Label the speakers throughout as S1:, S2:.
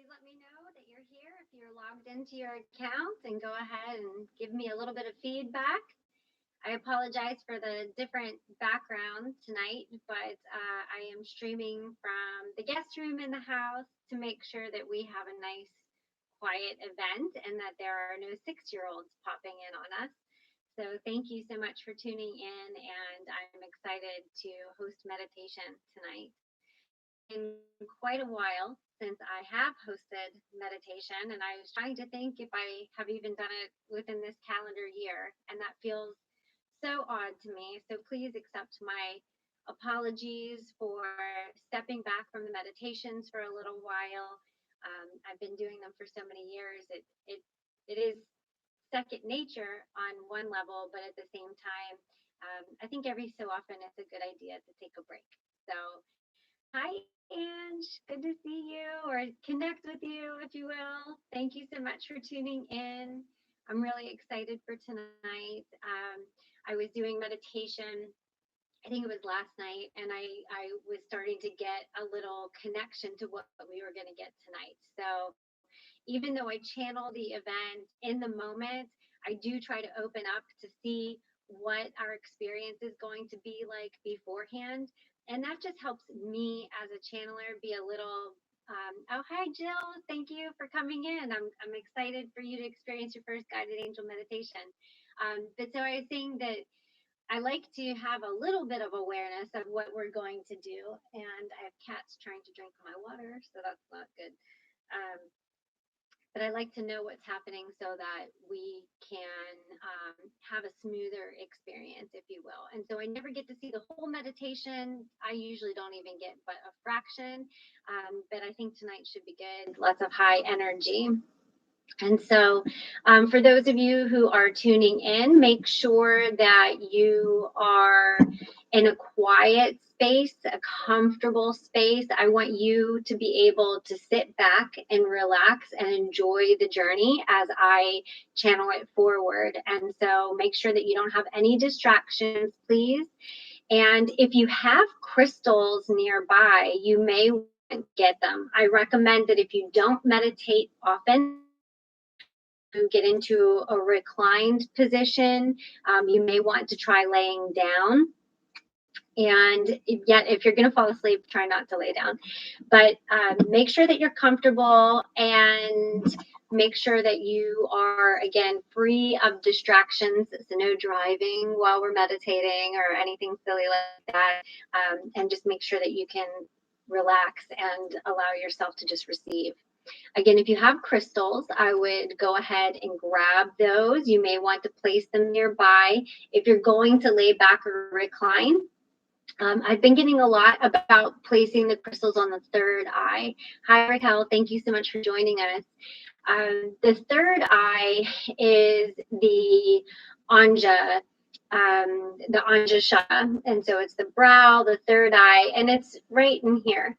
S1: Please let me know that you're here if you're logged into your account, and go ahead and give me a little bit of feedback. I apologize for the different background tonight, but I am streaming from the guest room in the house to make sure that we have a nice, quiet event and that there are no 6-year-olds popping in on us. So thank you so much for tuning in, and I'm excited to host meditation tonight. In quite a while since I have hosted meditation, and I was trying to think if I have even done it within this calendar year, and that feels so odd to me. So please accept my apologies for stepping back from the meditations for a little while. I've been doing them for so many years. It is second nature on one level, but at the same time, I think every so often it's a good idea to take a break. So hi, Ange. Good to see you, or connect with you, if you will. Thank you so much for tuning in. I'm really excited for tonight. I was doing meditation, I think it was last night, and I was starting to get a little connection to what we were going to get tonight. So even though I channel the event in the moment, I do try to open up to see what our experience is going to be like beforehand. And that just helps me as a channeler be a little, oh, hi, Jill. Thank you for coming in. I'm excited for you to experience your first guided angel meditation. But so I was saying that I like to have a little bit of awareness of what we're going to do. And I have cats trying to drink my water, so that's not good. But I like to know what's happening so that we can have a smoother experience, if you will. And so I never get to see the whole meditation. I usually don't even get but a fraction. But I think tonight should be good. Lots of high energy. And so for those of you who are tuning in, make sure that you are in a quiet space, a comfortable space. I want you to be able to sit back and relax and enjoy the journey as I channel it forward. And so make sure that you don't have any distractions, please. And if you have crystals nearby, you may want to get them. I recommend that if you don't meditate often, get into a reclined position, you may want to try laying down. And yet, if you're going to fall asleep, try not to lay down. But make sure that you're comfortable, and make sure that you are, again, free of distractions. So no driving while we're meditating or anything silly like that. And just make sure that you can relax and allow yourself to just receive. Again, if you have crystals, I would go ahead and grab those. You may want to place them nearby. If you're going to lay back or recline, I've been getting a lot about placing the crystals on the third eye. Hi, Raquel. Thank you so much for joining us. The third eye is the Anja, chakra. And so it's the brow, the third eye, and it's right in here.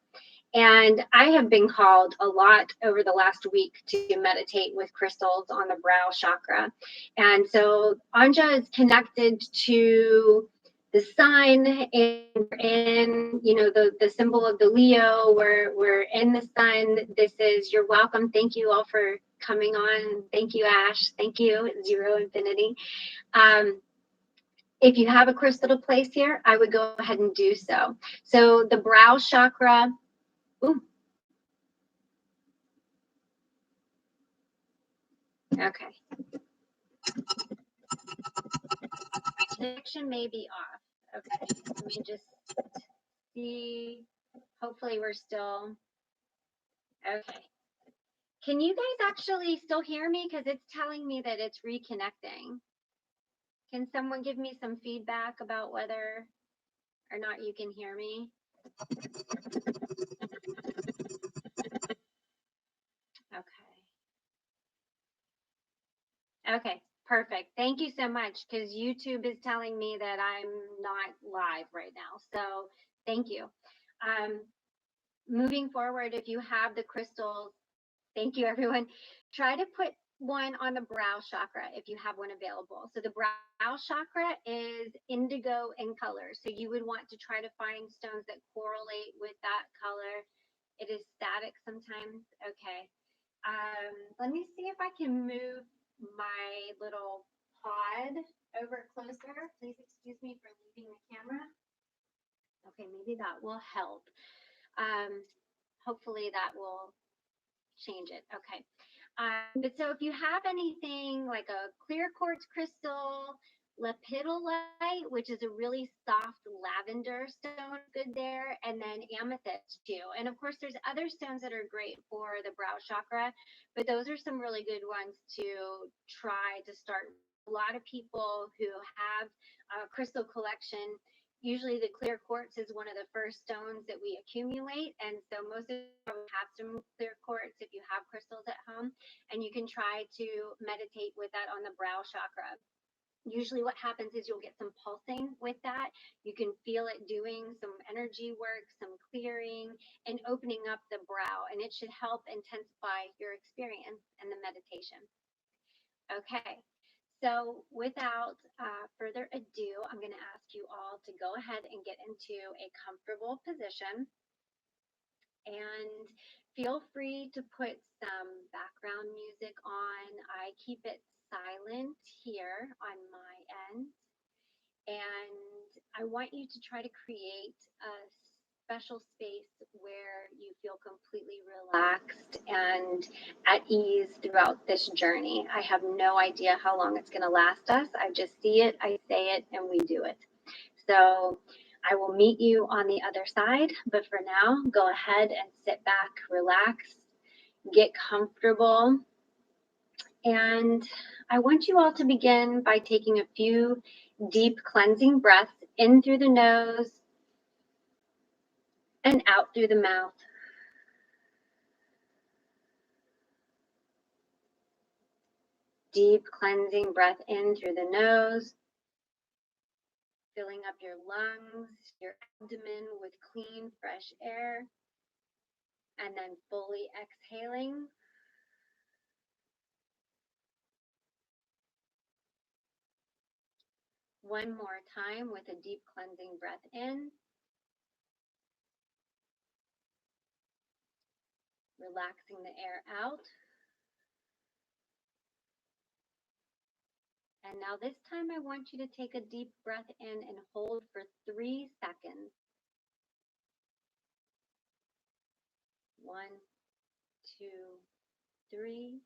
S1: And I have been called a lot over the last week to meditate with crystals on the brow chakra. And so Anja is connected to the sign in, you know, the symbol of the Leo, where we're in the sun. This is, you're welcome. Thank you all for coming on. Thank you, Ash. Thank you, Zero Infinity. If you have a crystal to place here, I would go ahead and do so. So the brow chakra, ooh. Okay. Connection may be off. Okay. Let me just see. Hopefully we're still okay. Can you guys actually still hear me? Because it's telling me that it's reconnecting. Can someone give me some feedback about whether or not you can hear me? Okay, perfect. Thank you so much, because YouTube is telling me that I'm not live right now. So thank you. Moving forward, if you have the crystals, thank you, everyone. Try to put one on the brow chakra if you have one available. So the brow chakra is indigo in color. So you would want to try to find stones that correlate with that color. It is static sometimes. Okay. Let me see if I can move my little pod over closer. Please excuse me for leaving the camera. Okay, maybe that will help. Um, Hopefully that will change it. Okay. But so if you have anything like a clear quartz crystal, lepidolite, which is a really soft lavender stone, good there, and then amethyst too. And of course, there's other stones that are great for the brow chakra, but those are some really good ones to try to start. A lot of people who have a crystal collection, usually the clear quartz is one of the first stones that we accumulate, and so most of you have some clear quartz if you have crystals at home, and you can try to meditate with that on the brow chakra. Usually what happens is you'll get some pulsing with that. You can feel it doing some energy work, some clearing, and opening up the brow, and it should help intensify your experience and the meditation. Okay, so without further ado, I'm going to ask you all to go ahead and get into a comfortable position, and feel free to put some background music on. I keep it silent here on my end, and I want you to try to create a special space where you feel completely relaxed and at ease throughout this journey. I have no idea how long it's going to last us. I just see it, I say it, and we do it. So I will meet you on the other side, but for now, go ahead and sit back, relax, get comfortable. And I want you all to begin by taking a few deep cleansing breaths in through the nose and out through the mouth. Deep cleansing breath in through the nose, filling up your lungs, your abdomen with clean, fresh air, and then fully exhaling. One more time with a deep cleansing breath in, relaxing the air out. And now this time I want you to take a deep breath in and hold for 3 seconds. 1, 2, 3,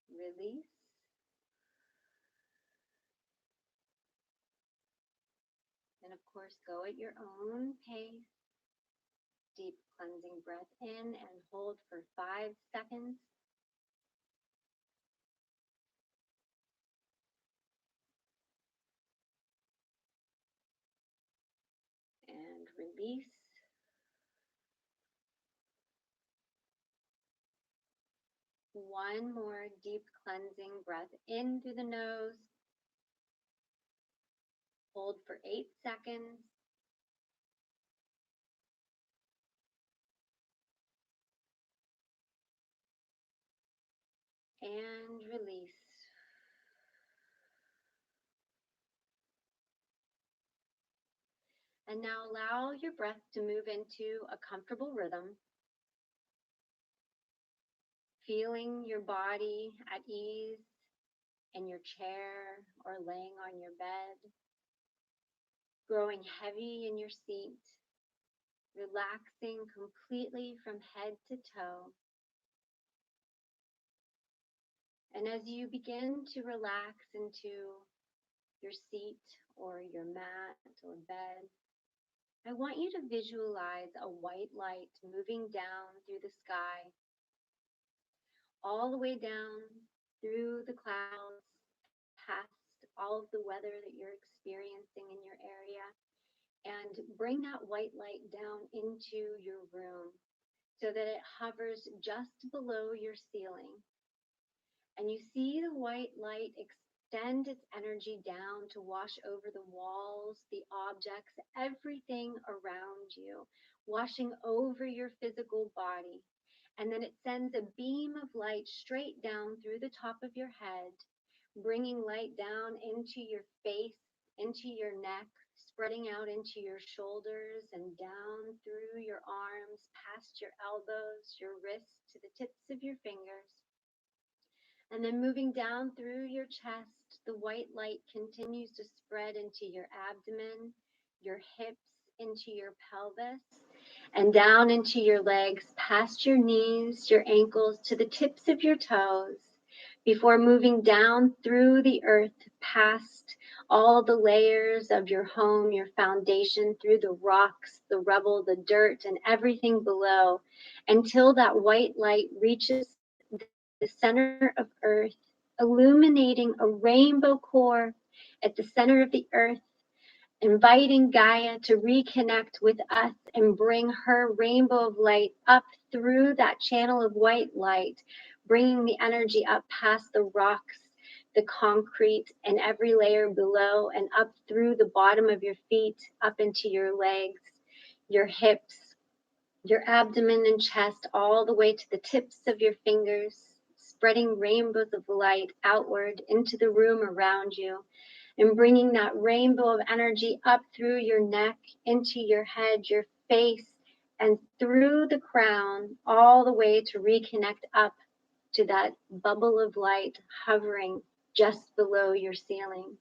S1: release. And of course, go at your own pace. Deep cleansing breath in and hold for 5 seconds. And release. One more deep cleansing breath in through the nose. Hold for 8 seconds. And release. And now allow your breath to move into a comfortable rhythm, feeling your body at ease in your chair or laying on your bed, growing heavy in your seat, relaxing completely from head to toe. And as you begin to relax into your seat or your mat or bed, I want you to visualize a white light moving down through the sky, all the way down through the clouds, past all of the weather that you're experiencing in your area, and bring that white light down into your room so that it hovers just below your ceiling. And you see the white light extend its energy down to wash over the walls, the objects, everything around you, washing over your physical body. And then it sends a beam of light straight down through the top of your head, bringing light down into your face, into your neck, spreading out into your shoulders and down through your arms, past your elbows, your wrists to the tips of your fingers. And then moving down through your chest, the white light continues to spread into your abdomen, your hips, into your pelvis, and down into your legs, past your knees, your ankles, to the tips of your toes, before moving down through the earth, past all the layers of your home, your foundation, through the rocks, the rubble, the dirt, and everything below, until that white light reaches the center of earth, illuminating a rainbow core at the center of the earth, inviting Gaia to reconnect with us and bring her rainbow of light up through that channel of white light, bringing the energy up past the rocks, the concrete, and every layer below, and up through the bottom of your feet, up into your legs, your hips, your abdomen and chest, all the way to the tips of your fingers, spreading rainbows of light outward into the room around you, and bringing that rainbow of energy up through your neck, into your head, your face, and through the crown, all the way to reconnect up to that bubble of light hovering just below your ceiling.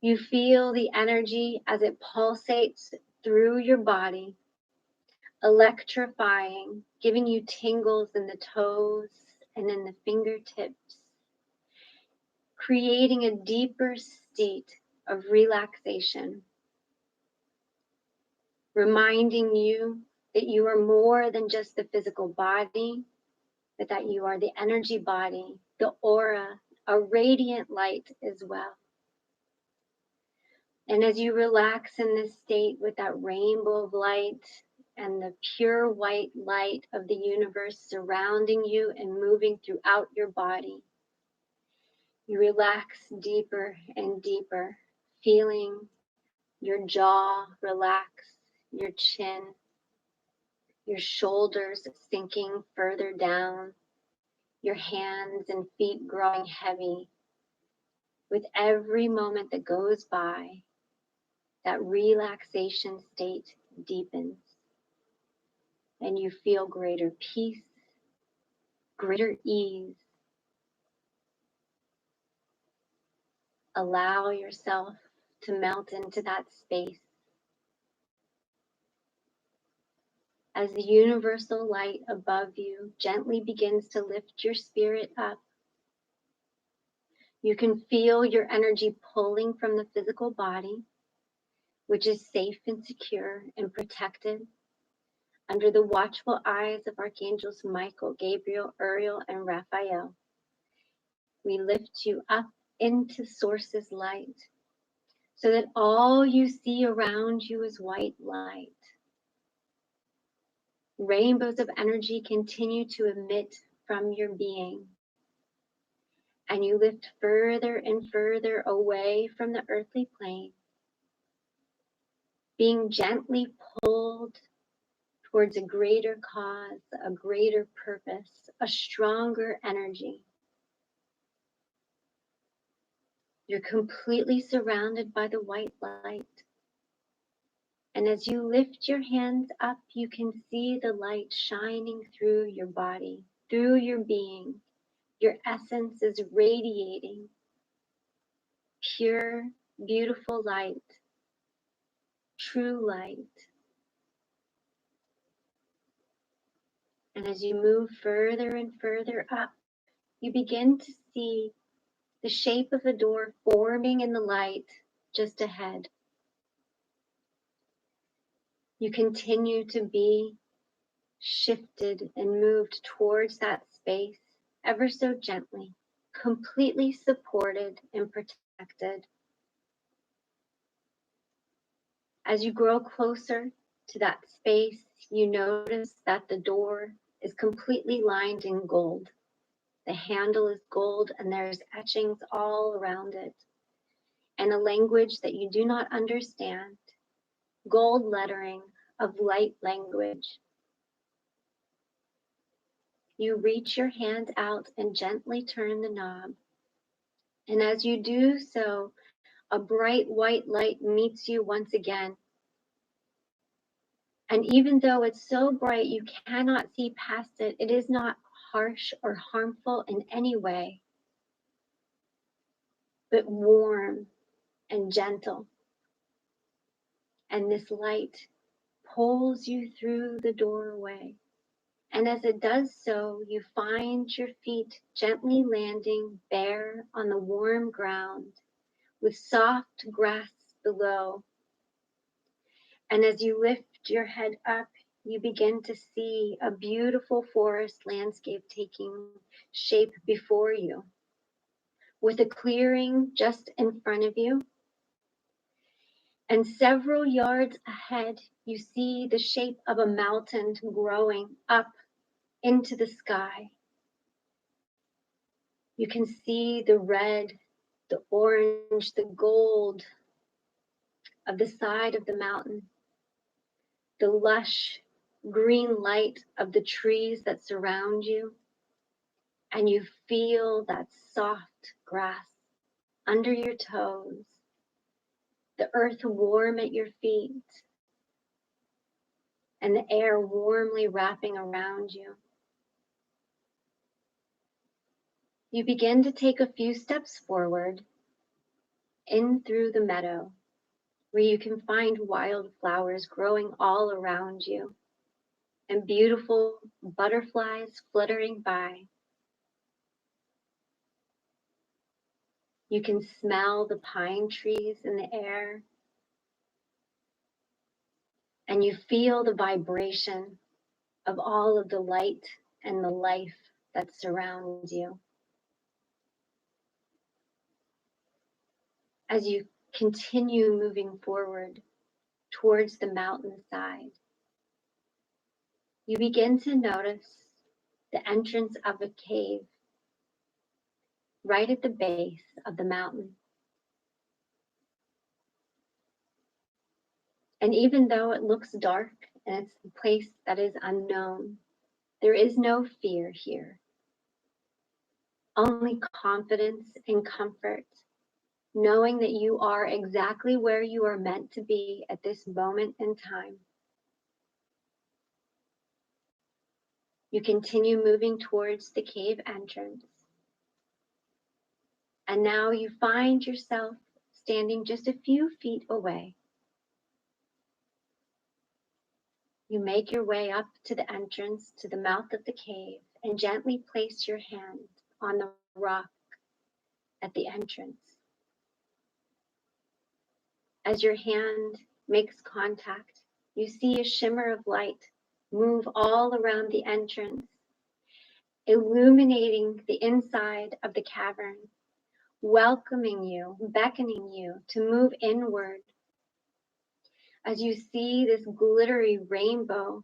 S1: You feel the energy as it pulsates through your body, electrifying, giving you tingles in the toes and in the fingertips, creating a deeper state of relaxation, reminding you that you are more than just the physical body, but that you are the energy body, the aura, a radiant light as well. And as you relax in this state with that rainbow of light and the pure white light of the universe surrounding you and moving throughout your body, you relax deeper and deeper, feeling your jaw relax, your chin, your shoulders sinking further down, your hands and feet growing heavy. With every moment that goes by, that relaxation state deepens, and you feel greater peace, greater ease. Allow yourself to melt into that space as the universal light above you gently begins to lift your spirit up. You can feel your energy pulling from the physical body, which is safe and secure and protected under the watchful eyes of Archangels Michael, Gabriel, Uriel, and Raphael. We lift you up into Source's light so that all you see around you is white light. Rainbows of energy continue to emit from your being, and you lift further and further away from the earthly plane, being gently pulled towards a greater cause, a greater purpose, a stronger energy. You're completely surrounded by the white light. And as you lift your hands up, you can see the light shining through your body, through your being. Your essence is radiating pure, beautiful light, true light. And as you move further and further up, you begin to see the shape of a door forming in the light just ahead. You continue to be shifted and moved towards that space ever so gently, completely supported and protected. As you grow closer to that space, you notice that the door is completely lined in gold. The handle is gold and there's etchings all around it, and a language that you do not understand, gold lettering of light language. You reach your hand out and gently turn the knob. And as you do so, a bright white light meets you once again. And even though it's so bright you cannot see past it, it is not harsh or harmful in any way, but warm and gentle. And this light pulls you through the doorway. And as it does so, you find your feet gently landing bare on the warm ground with soft grass below. And as you lift your head up, you begin to see a beautiful forest landscape taking shape before you, with a clearing just in front of you. And several yards ahead, you see the shape of a mountain growing up into the sky. You can see the red, the orange, the gold of the side of the mountain, the lush green light of the trees that surround you, and you feel that soft grass under your toes, the earth warm at your feet, and the air warmly wrapping around you. You begin to take a few steps forward in through the meadow, where you can find wildflowers growing all around you and beautiful butterflies fluttering by. You can smell the pine trees in the air, and you feel the vibration of all of the light and the life that surrounds you. As you continue moving forward towards the mountainside, you begin to notice the entrance of a cave right at the base of the mountain. And even though it looks dark and it's a place that is unknown, there is no fear here, only confidence and comfort, knowing that you are exactly where you are meant to be at this moment in time. You continue moving towards the cave entrance. And now you find yourself standing just a few feet away. You make your way up to the entrance to the mouth of the cave and gently place your hand on the rock at the entrance. As your hand makes contact, you see a shimmer of light move all around the entrance, illuminating the inside of the cavern, welcoming you, beckoning you to move inward. As you see this glittery rainbow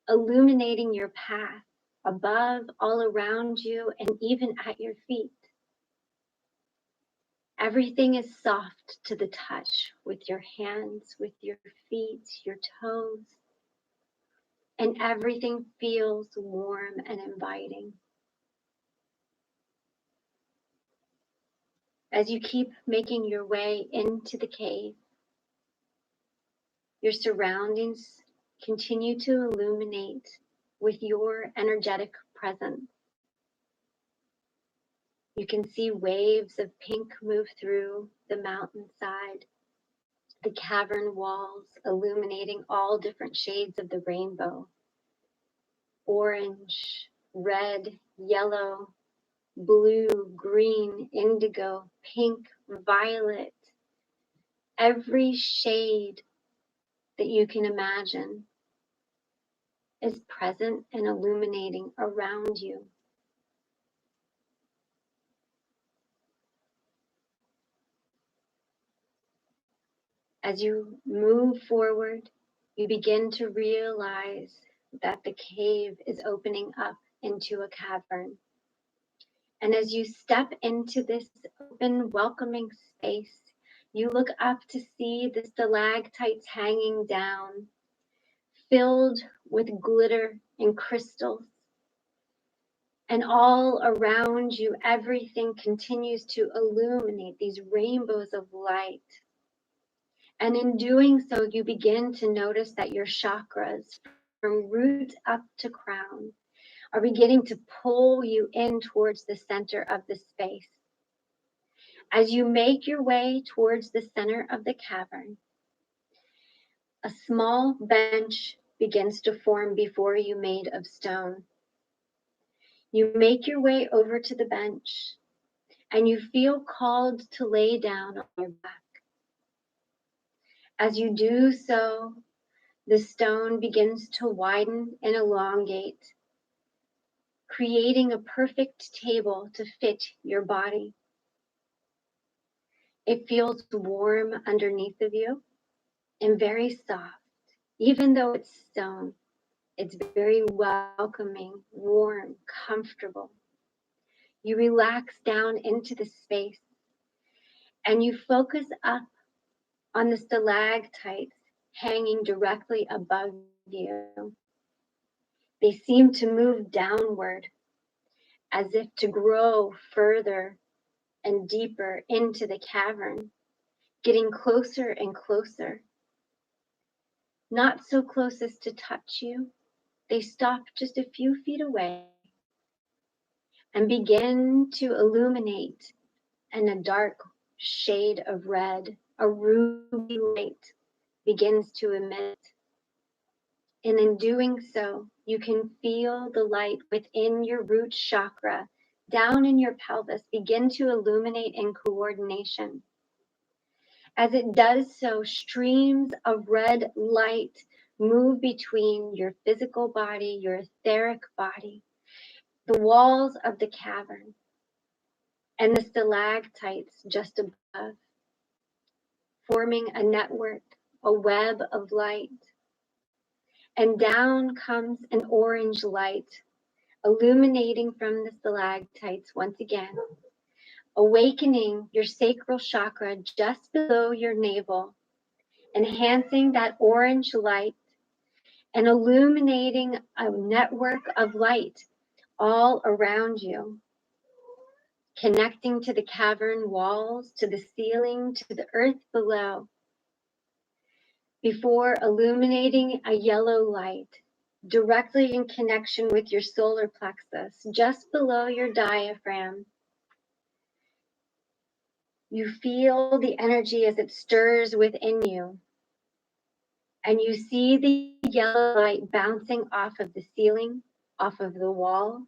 S1: illuminating your path above, all around you, and even at your feet. Everything is soft to the touch with your hands, with your feet, your toes, and everything feels warm and inviting. As you keep making your way into the cave, your surroundings continue to illuminate with your energetic presence. You can see waves of pink move through the mountainside, the cavern walls illuminating all different shades of the rainbow: orange, red, yellow, blue, green, indigo, pink, violet. Every shade that you can imagine is present and illuminating around you. As you move forward, you begin to realize that the cave is opening up into a cavern. And as you step into this open, welcoming space, you look up to see the stalactites hanging down, filled with glitter and crystals. And all around you, everything continues to illuminate these rainbows of light. And in doing so, you begin to notice that your chakras, from root up to crown, are beginning to pull you in towards the center of the space. As you make your way towards the center of the cavern, a small bench begins to form before you, made of stone. You make your way over to the bench, and you feel called to lay down on your back. As you do so, the stone begins to widen and elongate, creating a perfect table to fit your body. It feels warm underneath of you and very soft. Even though it's stone, it's very welcoming, warm, comfortable. You relax down into the space and you focus up on the stalactites hanging directly above you. They seem to move downward as if to grow further and deeper into the cavern, getting closer and closer. Not so close as to touch you, they stop just a few feet away and begin to illuminate in a dark shade of red. A ruby light begins to emit. And in doing so, you can feel the light within your root chakra, down in your pelvis, begin to illuminate in coordination. As it does so, streams of red light move between your physical body, your etheric body, the walls of the cavern, and the stalactites just above, forming a network, a web of light. And down comes an orange light, illuminating from the stalactites once again, awakening your sacral chakra just below your navel, enhancing that orange light and illuminating a network of light all around you, connecting to the cavern walls, to the ceiling, to the earth below, before illuminating a yellow light directly in connection with your solar plexus, just below your diaphragm. You feel the energy as it stirs within you, and you see the yellow light bouncing off of the ceiling, off of the walls,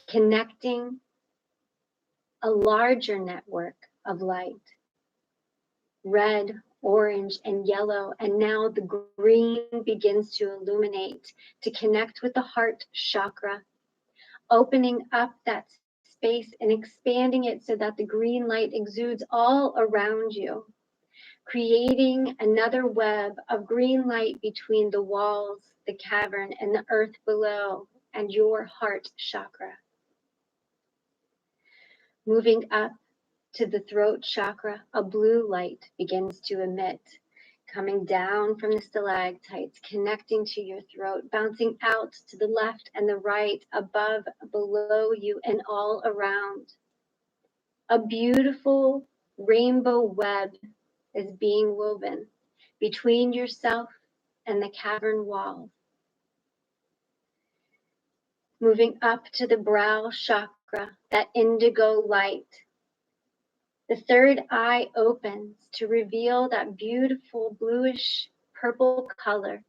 S1: connecting a larger network of light, red, orange, and yellow, and now the green begins to illuminate to connect with the heart chakra, opening up that space and expanding it so that the green light exudes all around you, creating another web of green light between the walls, the cavern, and the earth below, and your heart chakra. Moving up to the throat chakra, a blue light begins to emit, coming down from the stalactites, connecting to your throat, bouncing out to the left and the right, above, below you, and all around. A beautiful rainbow web is being woven between yourself and the cavern wall. Moving up to the brow chakra, that indigo light. The third eye opens to reveal that beautiful bluish purple color.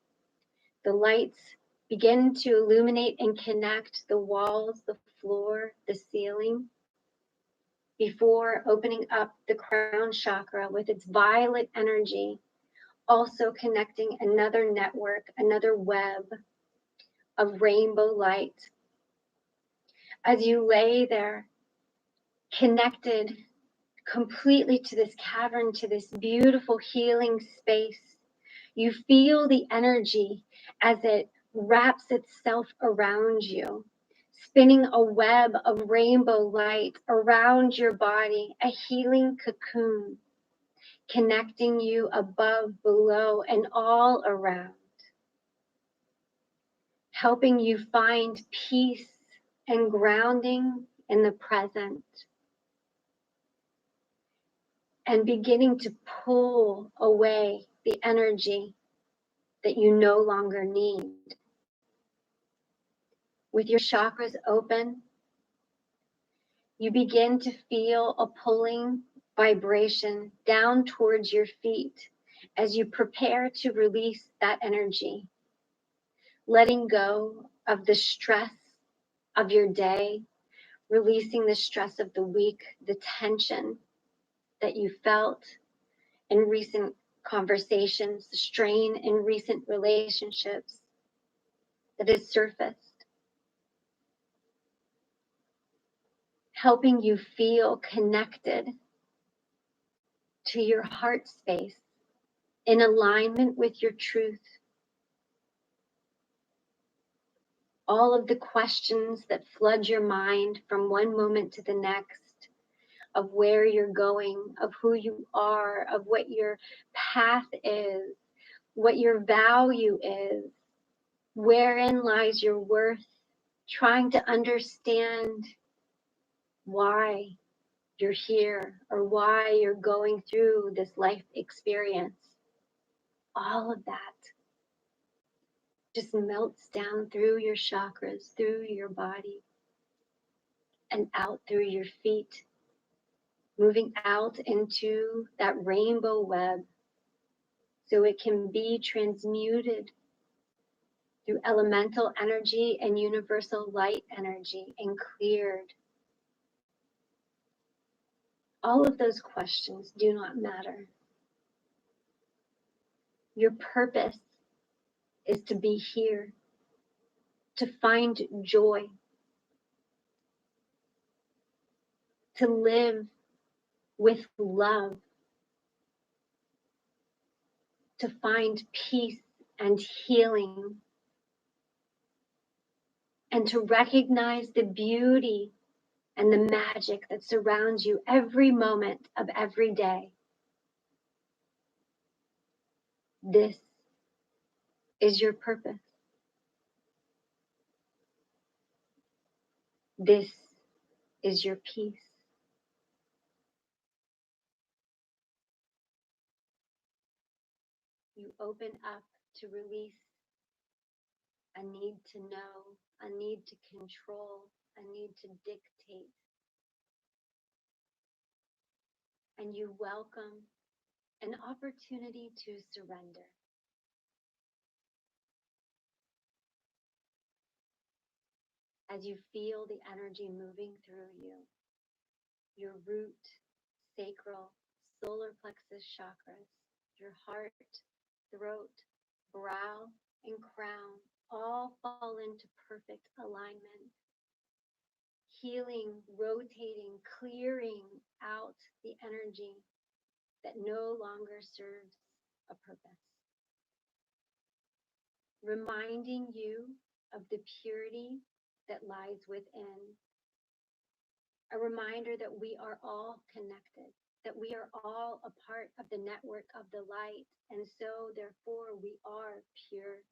S1: The lights begin to illuminate and connect the walls, the floor, the ceiling, before opening up the crown chakra with its violet energy, also connecting another network, another web of rainbow light. As you lay there, connected completely to this cavern, to this beautiful healing space, you feel the energy as it wraps itself around you, spinning a web of rainbow light around your body, a healing cocoon, connecting you above, below, and all around, helping you find peace, and grounding in the present, and beginning to pull away the energy that you no longer need. With your chakras open, you begin to feel a pulling vibration down towards your feet as you prepare to release that energy, letting go of the stress of your day, releasing the stress of the week, the tension that you felt in recent conversations, the strain in recent relationships that has surfaced, helping you feel connected to your heart space in alignment with your truth. All of the questions that flood your mind from one moment to the next, of where you're going, of who you are, of what your path is, what your value is, wherein lies your worth, trying to understand why you're here or why you're going through this life experience. All of that just melts down through your chakras, through your body, and out through your feet, moving out into that rainbow web so it can be transmuted through elemental energy and universal light energy and cleared. All of those questions do not matter. Your purpose is to be here, to find joy, to live with love, to find peace and healing, and to recognize the beauty and the magic that surrounds you every moment of every day. This is your purpose. This is your peace. You open up to release a need to know, a need to control, a need to dictate. And you welcome an opportunity to surrender. As you feel the energy moving through you, your root, sacral, solar plexus chakras, your heart, throat, brow, and crown all fall into perfect alignment. Healing, rotating, clearing out the energy that no longer serves a purpose. Reminding you of the purity that lies within. A reminder that we are all connected, that we are all a part of the network of the light, and so therefore we are pure.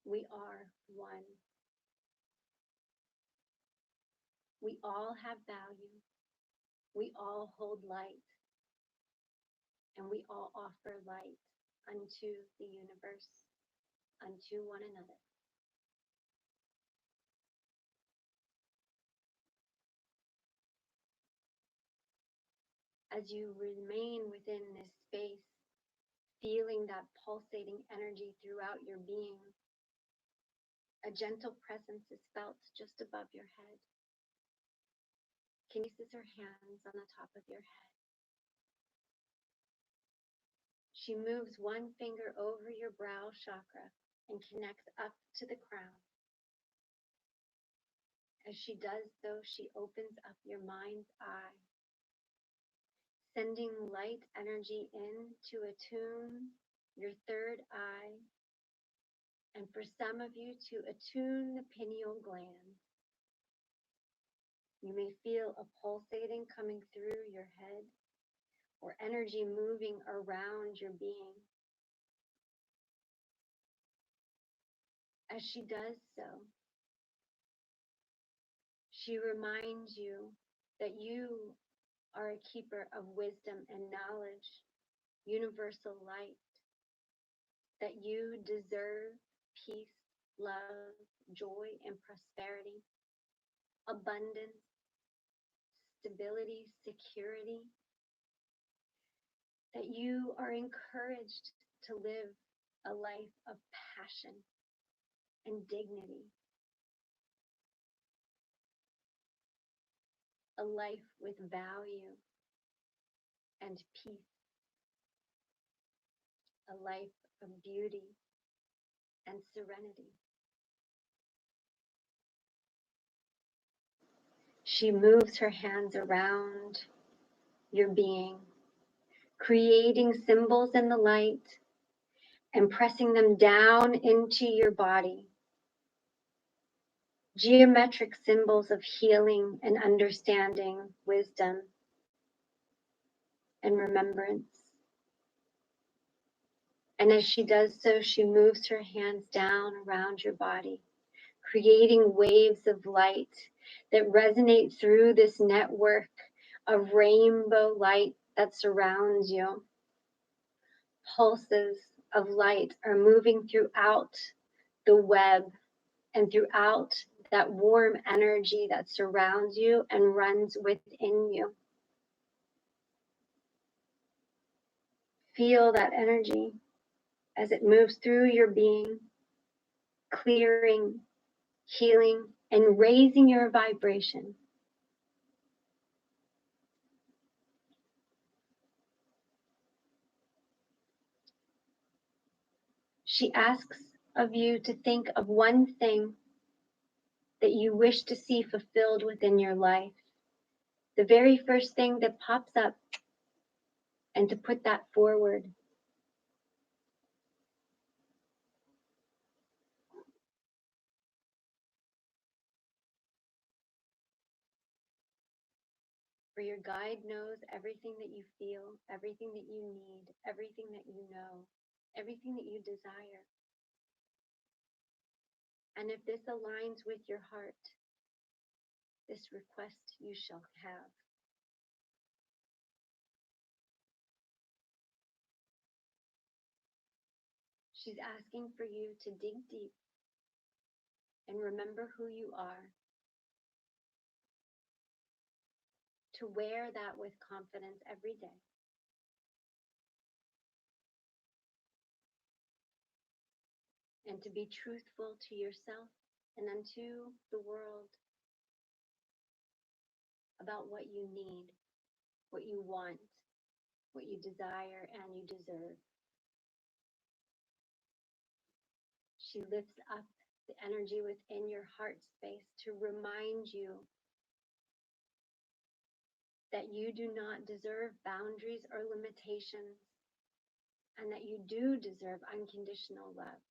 S1: We are one. We all have value. We all hold light. And we all offer light unto the universe, unto one another. As you remain within this space, feeling that pulsating energy throughout your being, a gentle presence is felt just above your head. Places her hands on the top of your head. She moves one finger over your brow chakra and connects up to the crown. As she does so, she opens up your mind's eye, sending light energy in to attune your third eye, and for some of you to attune the pineal gland. You may feel a pulsating coming through your head or energy moving around your being. As she does so, she reminds you that you are a keeper of wisdom and knowledge, universal light, that you deserve peace, love, joy, and prosperity, abundance, stability, security, that you are encouraged to live a life of passion and dignity, a life with value and peace, a life of beauty and serenity. She moves her hands around your being, creating symbols in the light and pressing them down into your body. Geometric symbols of healing and understanding, wisdom and remembrance. And as she does so, she moves her hands down around your body, creating waves of light that resonate through this network of rainbow light that surrounds you. Pulses of light are moving throughout the web and throughout that warm energy that surrounds you and runs within you. Feel that energy as it moves through your being, clearing, healing, and raising your vibration. She asks of you to think of one thing that you wish to see fulfilled within your life. The very first thing that pops up, and to put that forward. For your guide knows everything that you feel, everything that you need, everything that you know, everything that you desire. And if this aligns with your heart, this request you shall have. She's asking for you to dig deep and remember who you are, to wear that with confidence every day. And to be truthful to yourself and unto the world about what you need, what you want, what you desire, and you deserve. She lifts up the energy within your heart space to remind you that you do not deserve boundaries or limitations, and that you do deserve unconditional love.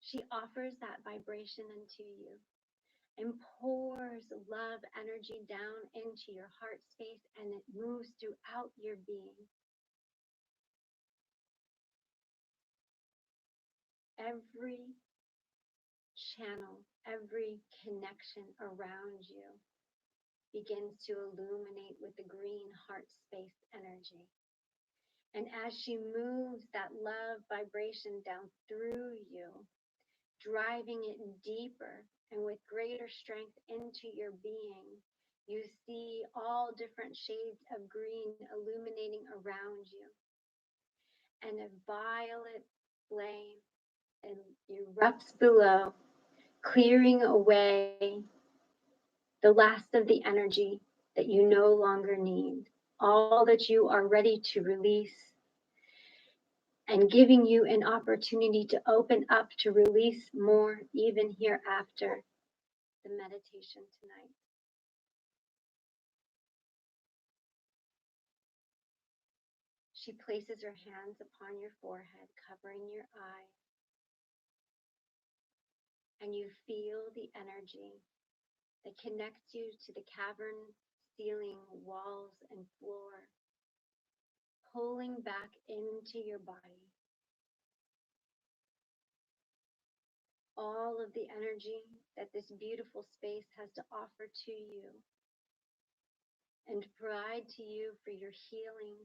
S1: She offers that vibration into you and pours love energy down into your heart space, and it moves throughout your being. Every channel, every connection around you begins to illuminate with the green heart space energy. And as she moves that love vibration down through you, driving it deeper and with greater strength into your being, you see all different shades of green illuminating around you. And a violet flame erupts below, clearing away the last of the energy that you no longer need, all that you are ready to release, and giving you an opportunity to open up to release more even hereafter the meditation tonight. She places her hands upon your forehead, covering your eyes, and you feel the energy that connects you to the cavern ceiling, walls, and floor, pulling back into your body. all of the energy that this beautiful space has to offer to you and provide to you for your healing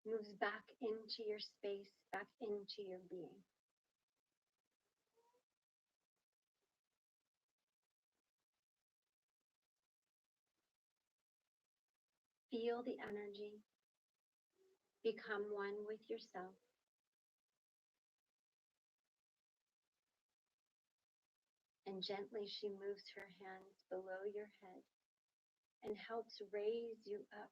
S1: moves back into your space, back into your being. Feel the energy. Become one with yourself. And gently she moves her hands below your head and helps raise you up.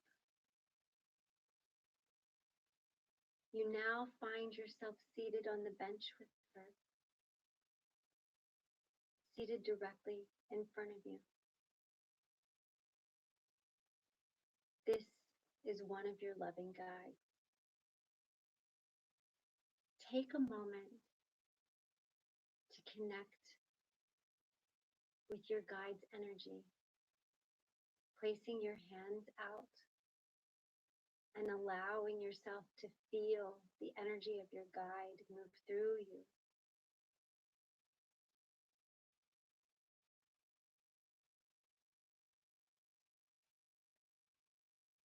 S1: You now find yourself seated on the bench with her, seated directly in front of you. This is one of your loving guides. Take a moment to connect with your guide's energy, placing your hands out and allowing yourself to feel the energy of your guide move through you.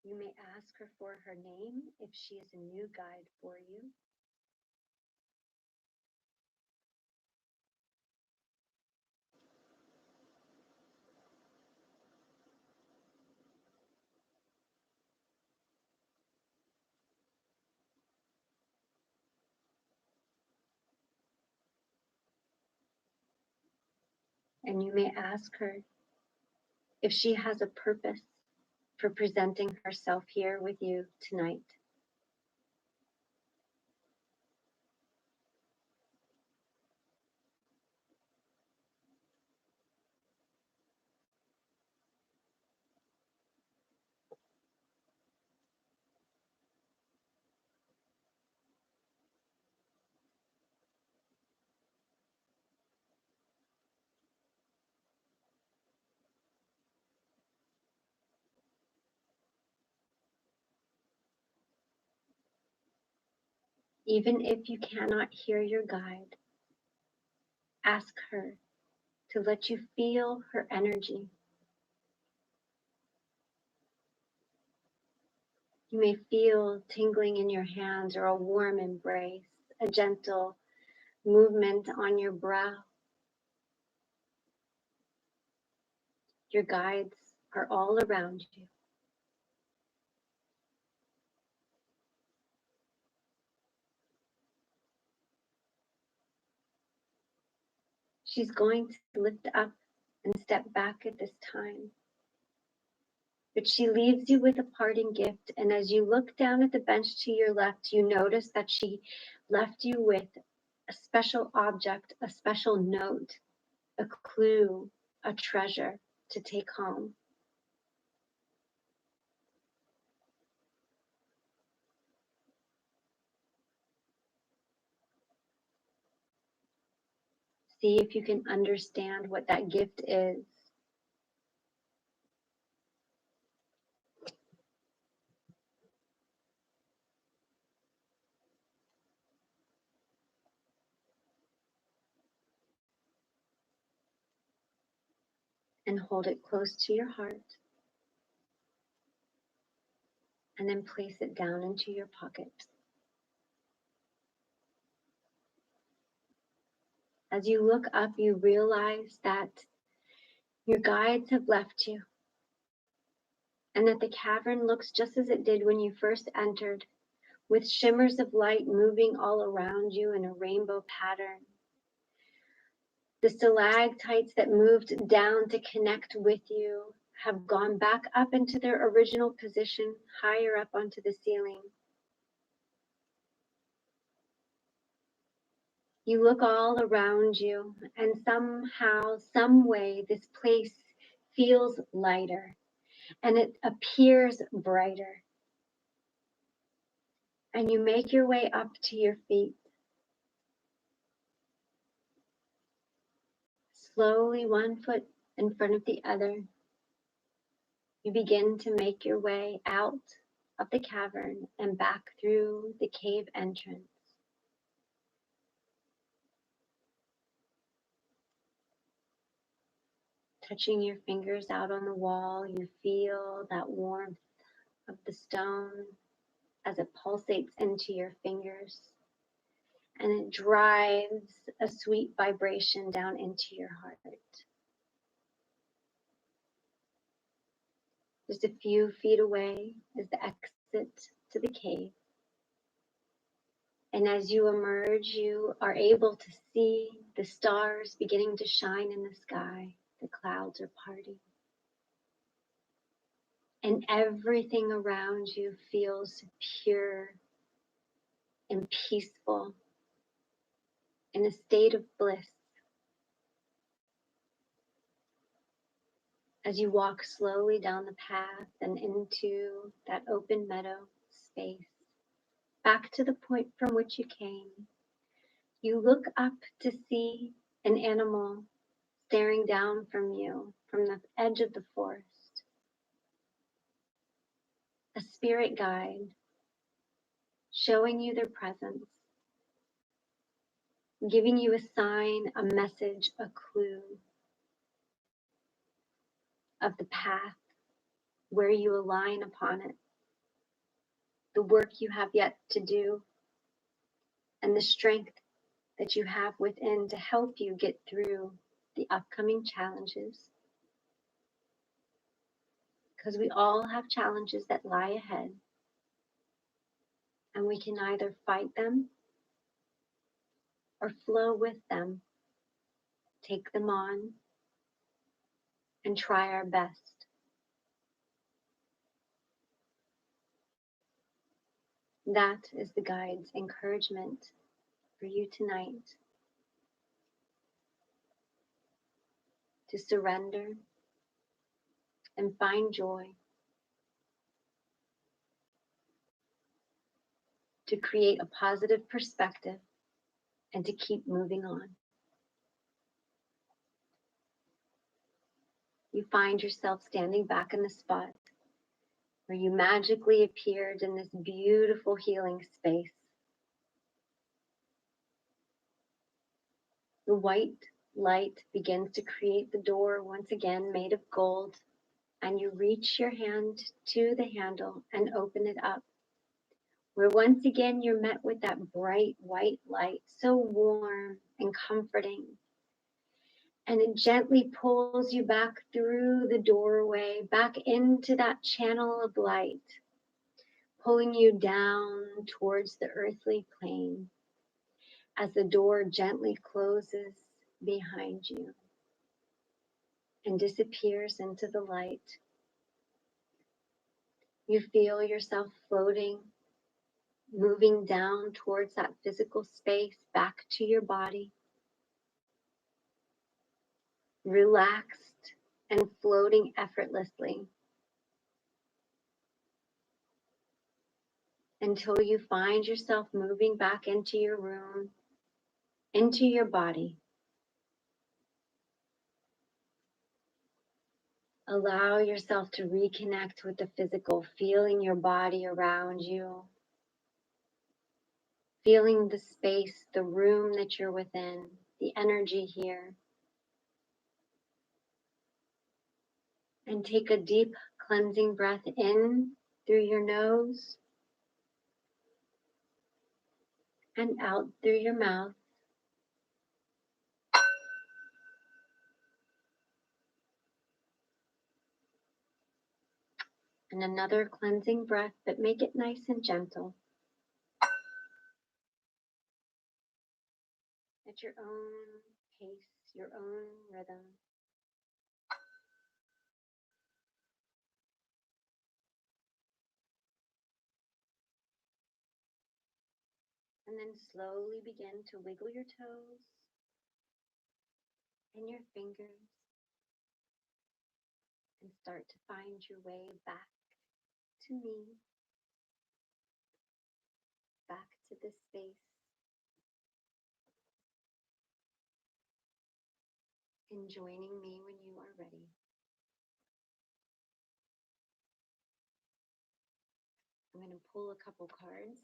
S1: You may ask her for her name if she is a new guide for you. And you may ask her if she has a purpose for presenting herself here with you tonight. Even if you cannot hear your guide, ask her to let you feel her energy. You may feel tingling in your hands or a warm embrace, a gentle movement on your brow. Your guides are all around you. She's going to lift up and step back at this time. But she leaves you with a parting gift, and as you look down at the bench to your left, you notice that she left you with a special object, a special note, a clue, a treasure to take home. See if you can understand what that gift is. And hold it close to your heart. And then place it down into your pocket. As you look up, you realize that your guides have left you, and that the cavern looks just as it did when you first entered, with shimmers of light moving all around you in a rainbow pattern. The stalactites that moved down to connect with you have gone back up into their original position, higher up onto the ceiling. You look all around you, and somehow, some way, this place feels lighter, and it appears brighter. And you make your way up to your feet. Slowly, one foot in front of the other, you begin to make your way out of the cavern and back through the cave entrance. Touching your fingers out on the wall, you feel that warmth of the stone as it pulsates into your fingers, and it drives a sweet vibration down into your heart. Just a few feet away is the exit to the cave. And as you emerge, you are able to see the stars beginning to shine in the sky. The clouds are parting. And everything around you feels pure and peaceful, in a state of bliss. As you walk slowly down the path and into that open meadow space, back to the point from which you came, you look up to see an animal staring down from you from the edge of the forest. A spirit guide showing you their presence, giving you a sign, a message, a clue of the path where you align upon it, the work you have yet to do, and the strength that you have within to help you get through the upcoming challenges. Because we all have challenges that lie ahead, and we can either fight them or flow with them, take them on, and try our best. That is the guide's encouragement for you tonight, to surrender and find joy, to create a positive perspective, and to keep moving on. You find yourself standing back in the spot where you magically appeared in this beautiful healing space. The white light begins to create the door once again made of gold, and you reach your hand to the handle and open it up, where once again you're met with that bright white light, so warm and comforting. And it gently pulls you back through the doorway, back into that channel of light, pulling you down towards the earthly plane as the door gently closes behind you and disappears into the light. You feel yourself floating, moving down towards that physical space, back to your body, relaxed and floating effortlessly, until you find yourself moving back into your room, into your body. Allow yourself to reconnect with the physical, feeling your body around you, feeling the space, the room that you're within, the energy here. And take a deep cleansing breath in through your nose and out through your mouth. And another cleansing breath, but make it nice and gentle. At your own pace, your own rhythm. And then slowly begin to wiggle your toes and your fingers and start to find your way back to me, back to this space, and joining me when you are ready. I'm going to pull a couple cards.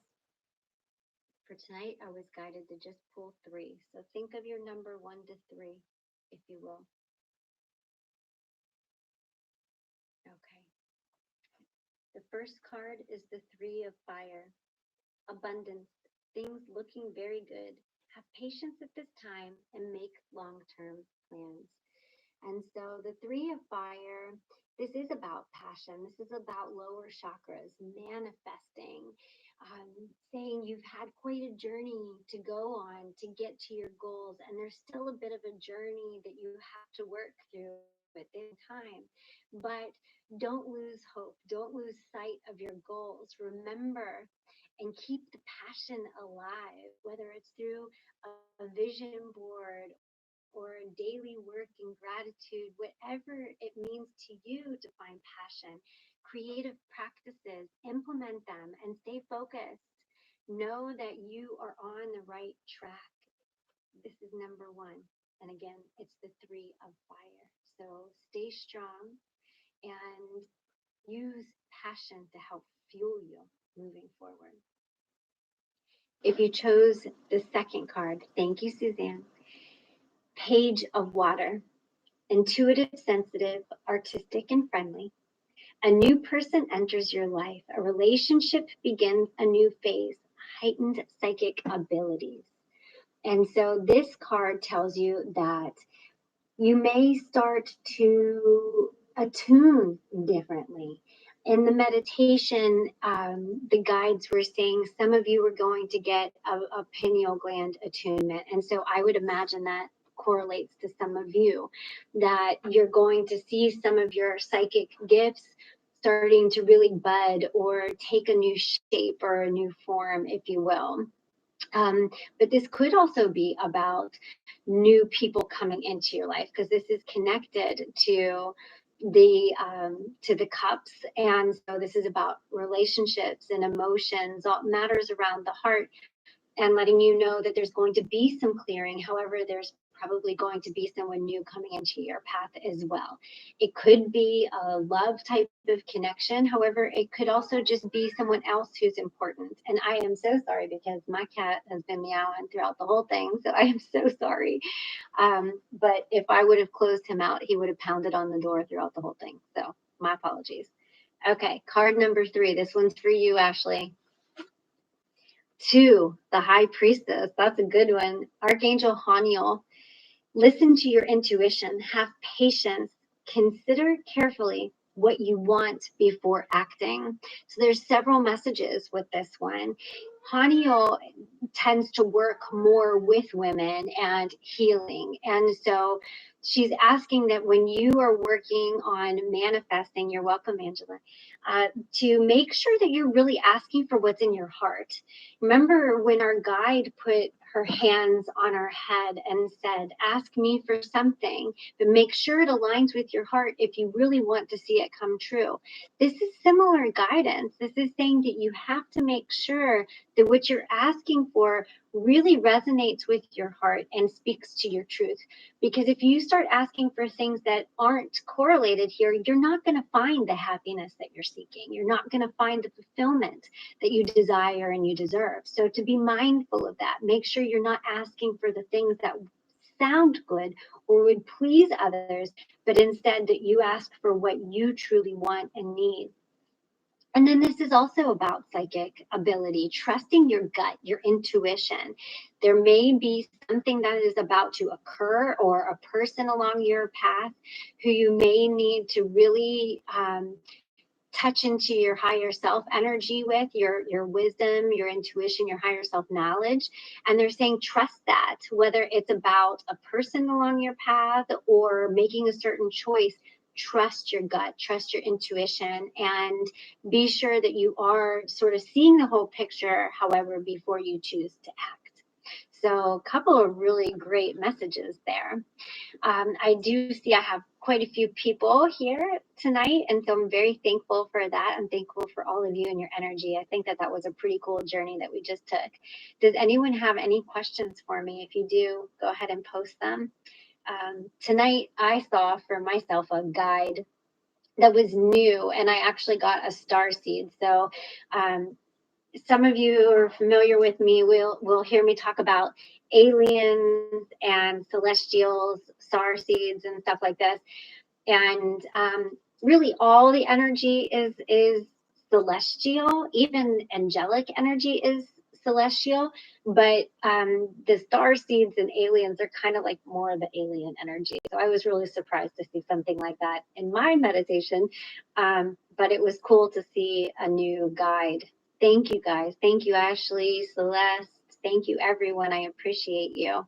S1: For tonight, I was guided to just pull 3. So think of your number 1 to 3, if you will. first card is the Three of Fire. Abundance, things looking very good. Have patience at this time and make long-term plans. And so the Three of Fire, this is about passion. This is about lower chakras, manifesting, saying you've had quite a journey to go on to get to your goals. And there's still a bit of a journey that you have to work through at this time. But don't lose hope. Don't lose sight of your goals. Remember and keep the passion alive, whether it's through a vision board or daily work in gratitude, whatever it means to you to find passion, creative practices, implement them and stay focused. Know that you are on the right track. This is number one. And again, it's the Three of Fire. So stay strong and use passion to help fuel you moving forward. If you chose the second card, thank you, Suzanne. Page of Water. Intuitive, sensitive, artistic, and friendly. A new person enters your life. A relationship begins a new phase. Heightened psychic abilities. And so this card tells you that you may start to attune differently. In the meditation, the guides were saying some of you were going to get a pineal gland attunement. And so I would imagine that correlates to some of you, that you're going to see some of your psychic gifts starting to really bud or take a new shape or a new form, if you will. But this could also be about new people coming into your life, because this is connected to the cups, and so this is about relationships and emotions, all matters around the heart, and letting you know that there's going to be some clearing. However, there's probably going to be someone new coming into your path as well. It could be a love type of connection. However, it could also just be someone else who's important. And I am so sorry because my cat has been meowing throughout the whole thing. So I am so sorry. But if I would have closed him out, he would have pounded on the door throughout the whole thing. So my apologies. Okay, card number 3. This one's for you, Ashley. 2, the High Priestess. That's a good one. Archangel Haniel. Listen to your intuition. Have patience. Consider carefully what you want before acting. So there's several messages with this one. Haniel tends to work more with women and healing. And so she's asking that when you are working on manifesting, you're welcome, Angela, to make sure that you're really asking for what's in your heart. Remember when our guide put her hands on our head and said, ask me for something, but make sure it aligns with your heart if you really want to see it come true. This is similar guidance. This is saying that you have to make sure that what you're asking for really resonates with your heart and speaks to your truth. Because if you start asking for things that aren't correlated here, you're not going to find the happiness that you're seeking. You're not going to find the fulfillment that you desire and you deserve. So to be mindful of that, make sure you're not asking for the things that sound good or would please others, but instead that you ask for what you truly want and need. And then this is also about psychic ability, trusting your gut, your intuition. There may be something that is about to occur or a person along your path who you may need to really touch into your higher self energy with, your wisdom, your intuition, your higher self knowledge. And they're saying trust that, whether it's about a person along your path or making a certain choice. Trust your gut, trust your intuition, and be sure that you are sort of seeing the whole picture, however, before you choose to act. So a couple of really great messages there. I do see I have quite a few people here tonight, and so I'm very thankful for that. I'm thankful for all of you and your energy. I think that was a pretty cool journey that we just took. Does anyone have any questions for me? If you do, go ahead and post them. Tonight, I saw for myself a guide that was new, and I actually got a star seed. So some of you who are familiar with me will hear me talk about aliens and celestials, star seeds, and stuff like this. And really, all the energy is celestial, even angelic energy is celestial, but the star seeds and aliens are kind of like more of the alien energy. So I was really surprised to see something like that in my meditation, but it was cool to see a new guide. Thank you guys. Thank you, Ashley, Celeste. Thank you, everyone. I appreciate you.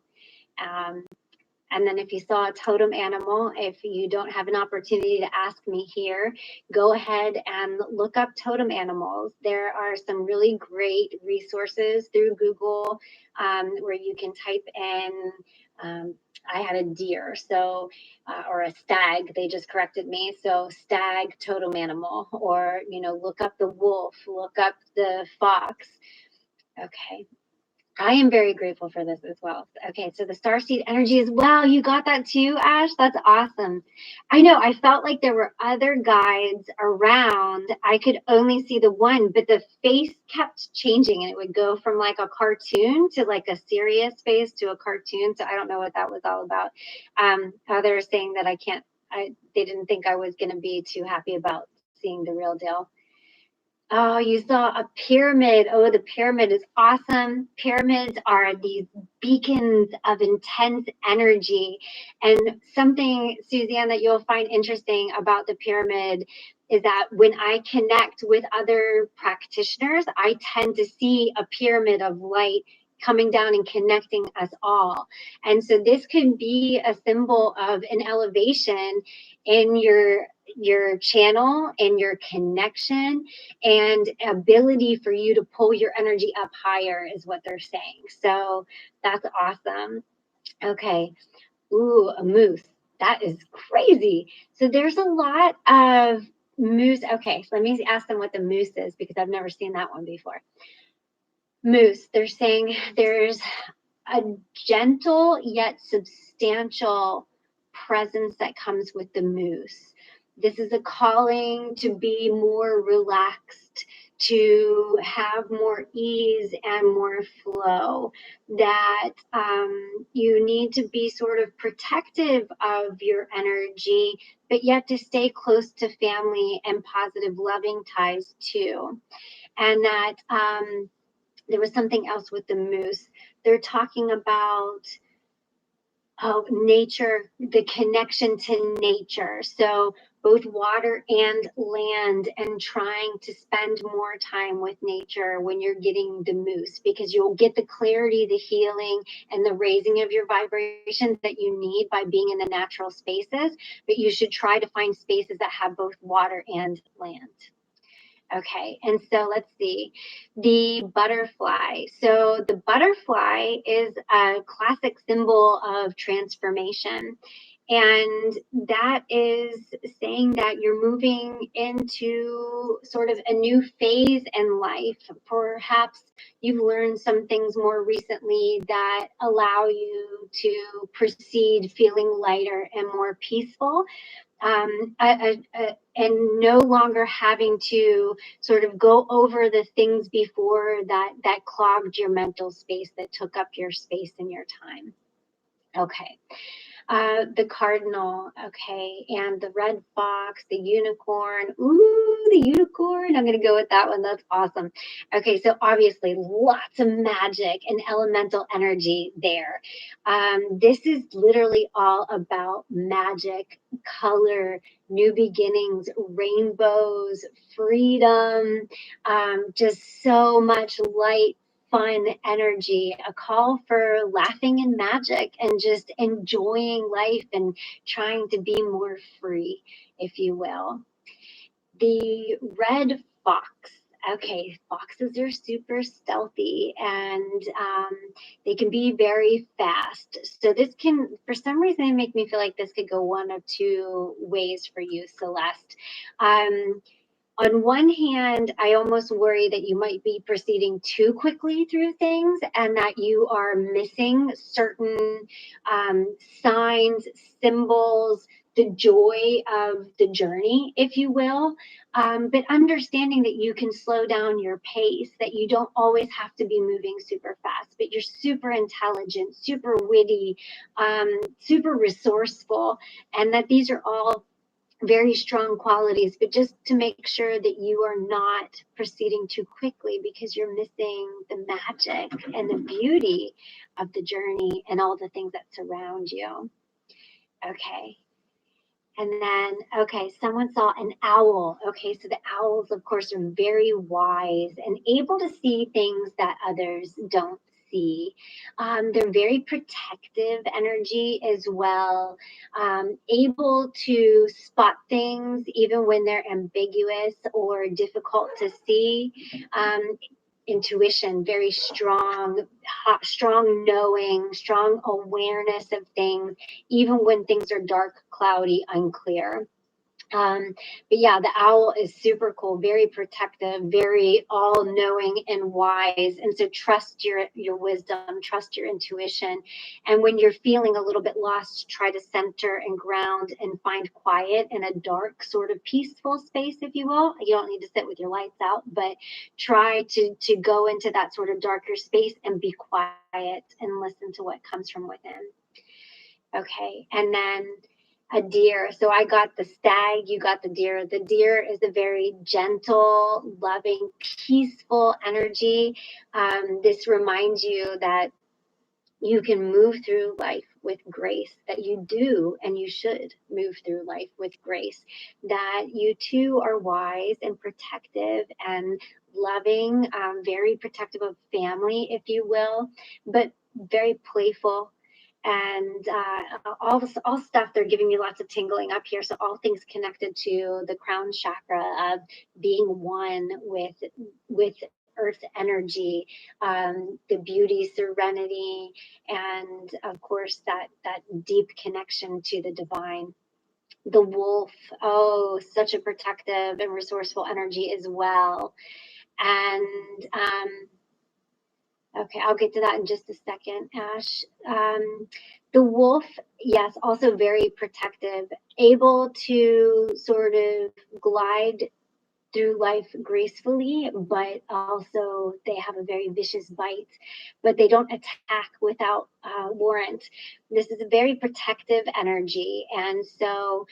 S1: And then if you saw a totem animal, if you don't have an opportunity to ask me here, go ahead and look up totem animals. There are some really great resources through Google where you can type in, I had a deer, so, or a stag, they just corrected me. So stag totem animal, or, look up the wolf, look up the fox. Okay. I am very grateful for this as well. Okay, so the starseed energy is, wow, you got that too, Ash? That's awesome. I know, I felt like there were other guides around. I could only see the one, but the face kept changing, and it would go from like a cartoon to like a serious face to a cartoon. So I don't know what that was all about. Others saying that they didn't think I was going to be too happy about seeing the real deal. Oh, you saw a pyramid. Oh, the pyramid is awesome. Pyramids are these beacons of intense energy. And something, Suzanne, that you'll find interesting about the pyramid is that when I connect with other practitioners, I tend to see a pyramid of light coming down and connecting us all. And so this could be a symbol of an elevation in your channel and your connection and ability for you to pull your energy up higher is what they're saying. So that's awesome. Okay. Ooh, a moose. That is crazy. So there's a lot of moose. Okay, so let me ask them what the moose is, because I've never seen that one before. Moose, they're saying there's a gentle yet substantial presence that comes with the moose. This is a calling to be more relaxed, to have more ease and more flow, that you need to be sort of protective of your energy, but yet to stay close to family and positive, loving ties too. And that there was something else with the moose. They're talking about nature, the connection to nature. So both water and land, and trying to spend more time with nature when you're getting the moose, because you'll get the clarity, the healing, and the raising of your vibrations that you need by being in the natural spaces. But you should try to find spaces that have both water and land. Okay, and so let's see, the butterfly. So the butterfly is a classic symbol of transformation. And that is saying that you're moving into sort of a new phase in life. Perhaps you've learned some things more recently that allow you to proceed feeling lighter and more peaceful. And no longer having to sort of go over the things before that clogged your mental space, that took up your space and your time. Okay. The cardinal, okay, and the red fox, the unicorn. Ooh, the unicorn. I'm going to go with that one. That's awesome. Okay, so obviously lots of magic and elemental energy there. This is literally all about magic, color, new beginnings, rainbows, freedom, just so much light, fun energy, a call for laughing and magic and just enjoying life and trying to be more free, if you will. The red fox. Okay, foxes are super stealthy, and they can be very fast. So this can, for some reason, make me feel like this could go one of two ways for you, Celeste. On one hand, I almost worry that you might be proceeding too quickly through things, and that you are missing certain signs, symbols, the joy of the journey, if you will. But understanding that you can slow down your pace, that you don't always have to be moving super fast, but you're super intelligent, super witty, super resourceful, and that these are all very strong qualities, but just to make sure that you are not proceeding too quickly because you're missing the magic and the beauty of the journey and all the things that surround you. Okay. And then, okay, someone saw an owl. Okay, so the owls, of course, are very wise and able to see things that others don't see. They're very protective energy as well, able to spot things even when they're ambiguous or difficult to see. Intuition, very strong, strong knowing, strong awareness of things even when things are dark, cloudy, unclear. Um, but yeah, the owl is super cool, very protective, very all-knowing and wise. And so trust your wisdom, trust your intuition. And when you're feeling a little bit lost, try to center and ground and find quiet in a dark, sort of peaceful space, if you will. You don't need to sit with your lights out, but try to go into that sort of darker space and be quiet and listen to what comes from within. Okay, and then a deer. So I got the stag, you got the deer. The deer is a very gentle, loving, peaceful energy. This reminds you that you can move through life with grace, that you do and you should move through life with grace, that you too are wise and protective and loving, very protective of family, if you will, but very playful. And all stuff, they're giving me lots of tingling up here. So all things connected to the crown chakra of being one with earth energy, the beauty, serenity, and of course that deep connection to the divine. The wolf, oh, such a protective and resourceful energy as well. And okay, I'll get to that in just a second, Ash. The wolf, yes, also very protective, able to sort of glide through life gracefully, but also they have a very vicious bite, but they don't attack without warrant. This is a very protective energy. And so,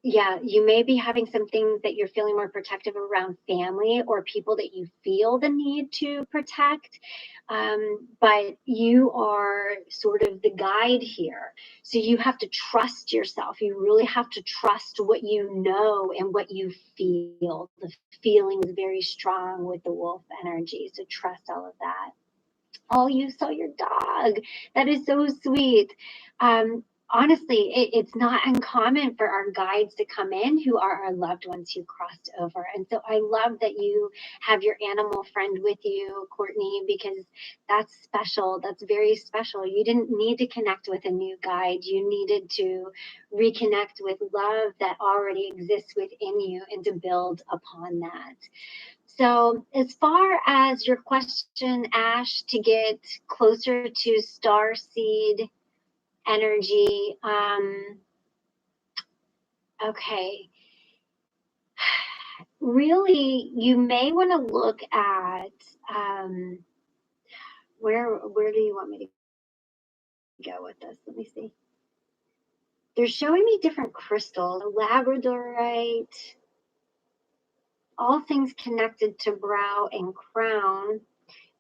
S1: yeah, you may be having some things that you're feeling more protective around family or people that you feel the need to protect. But you are sort of the guide here. So you have to trust yourself. You really have to trust what you know and what you feel. The feeling is very strong with the wolf energy. So trust all of that. Oh, you saw your dog. That is so sweet. Honestly, it's not uncommon for our guides to come in who are our loved ones who crossed over. And so I love that you have your animal friend with you, Courtney, because that's special. That's very special. You didn't need to connect with a new guide. You needed to reconnect with love that already exists within you and to build upon that. So as far as your question, Ash, to get closer to star seed energy, okay, really, you may want to look at where do you want me to go with this? Let me see. They're showing me different crystals, labradorite, all things connected to brow and crown.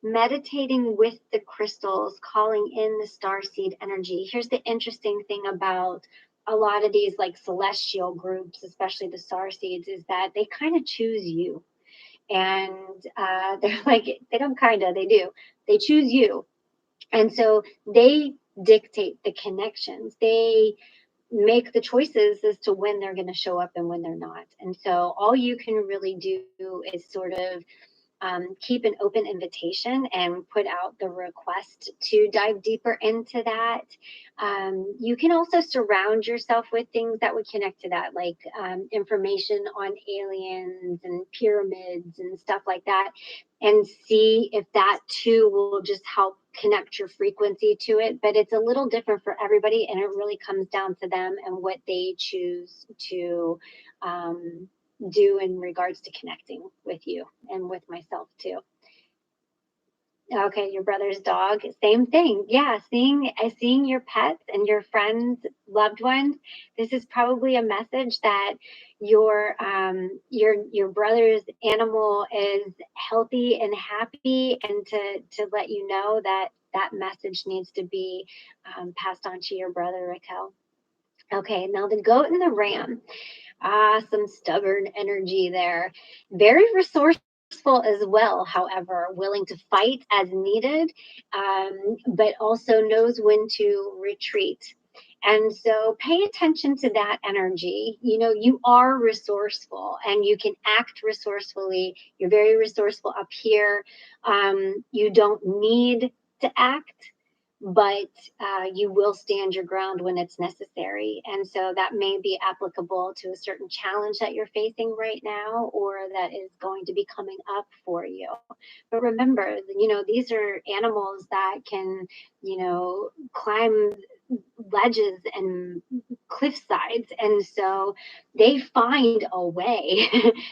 S1: Meditating with the crystals, calling in the starseed energy. Here's the interesting thing about a lot of these like celestial groups, especially the starseeds, is that they kind of choose you. And they're like, they don't kind of, they do. They choose you. And so they dictate the connections. They make the choices as to when they're going to show up and when they're not. And so all you can really do is sort of keep an open invitation and put out the request to dive deeper into that. You can also surround yourself with things that would connect to that, like information on aliens and pyramids and stuff like that, and see if that too will just help connect your frequency to it. But it's a little different for everybody, and it really comes down to them and what they choose to do in regards to connecting with you and with myself too. Okay, your brother's dog, same thing. Yeah, seeing your pets and your friends, loved ones. This is probably a message that your brother's animal is healthy and happy, and to let you know that that message needs to be passed on to your brother, Raquel. Okay, now the goat and the ram. Some stubborn energy there. Very resourceful as well, however, willing to fight as needed, but also knows when to retreat. And so pay attention to that energy. You know, you are resourceful and you can act resourcefully. You're very resourceful up here. You don't need to act, but you will stand your ground when it's necessary. And so that may be applicable to a certain challenge that you're facing right now, or that is going to be coming up for you. But remember, you know, these are animals that can, you know, climb ledges and cliff sides. And so they find a way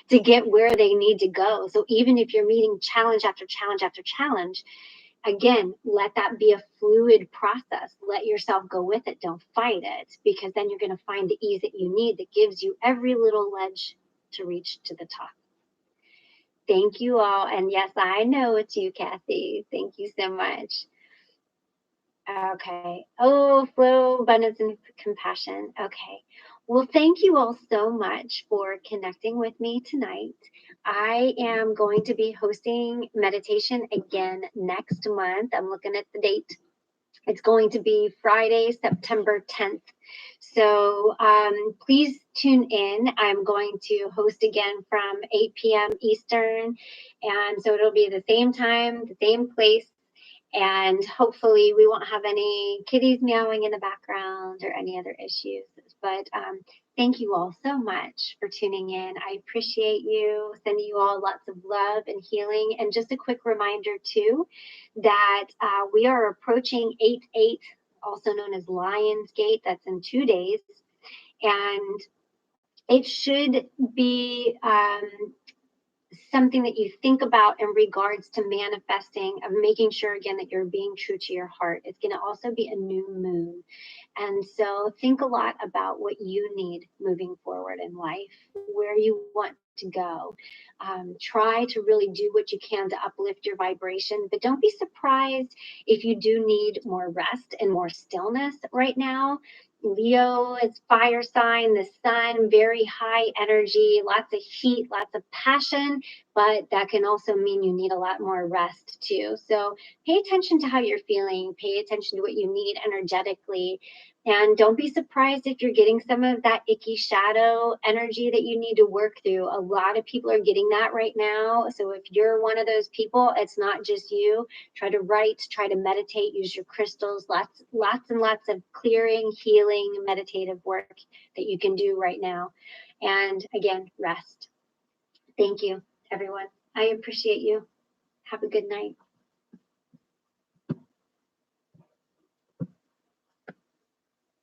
S1: to get where they need to go. So even if you're meeting challenge after challenge after challenge, again, let that be a fluid process. Let yourself go with it. Don't fight it, because then you're going to find the ease that you need that gives you every little ledge to reach to the top. Thank you all. And yes, I know it's you, Kathy. Thank you so much. Okay. Oh, flow, abundance, and compassion. Okay. Well, thank you all so much for connecting with me tonight. I am going to be hosting meditation again next month. I'm looking at the date. It's going to be Friday, September 10th. So please tune in. I'm going to host again from 8 p.m. Eastern. And so it'll be the same time, the same place, and hopefully we won't have any kitties meowing in the background or any other issues. But thank you all so much for tuning in. I appreciate you. Sending you all lots of love and healing. And just a quick reminder too, that we are approaching 8/8, also known as Lion's Gate. That's in 2 days. And it should be something that you think about in regards to manifesting, of making sure again that you're being true to your heart. It's going to also be a new moon. And so think a lot about what you need moving forward in life, where you want to go. Try to really do what you can to uplift your vibration, but don't be surprised if you do need more rest and more stillness right now. Leo is fire sign, the sun, very high energy, lots of heat, lots of passion, but that can also mean you need a lot more rest too. So pay attention to how you're feeling, pay attention to what you need energetically. And don't be surprised if you're getting some of that icky shadow energy that you need to work through. A lot of people are getting that right now. So if you're one of those people, it's not just you. Try to write, try to meditate, use your crystals, lots and lots of clearing, healing, meditative work that you can do right now. And again, rest. Thank you, everyone. I appreciate you. Have a good night.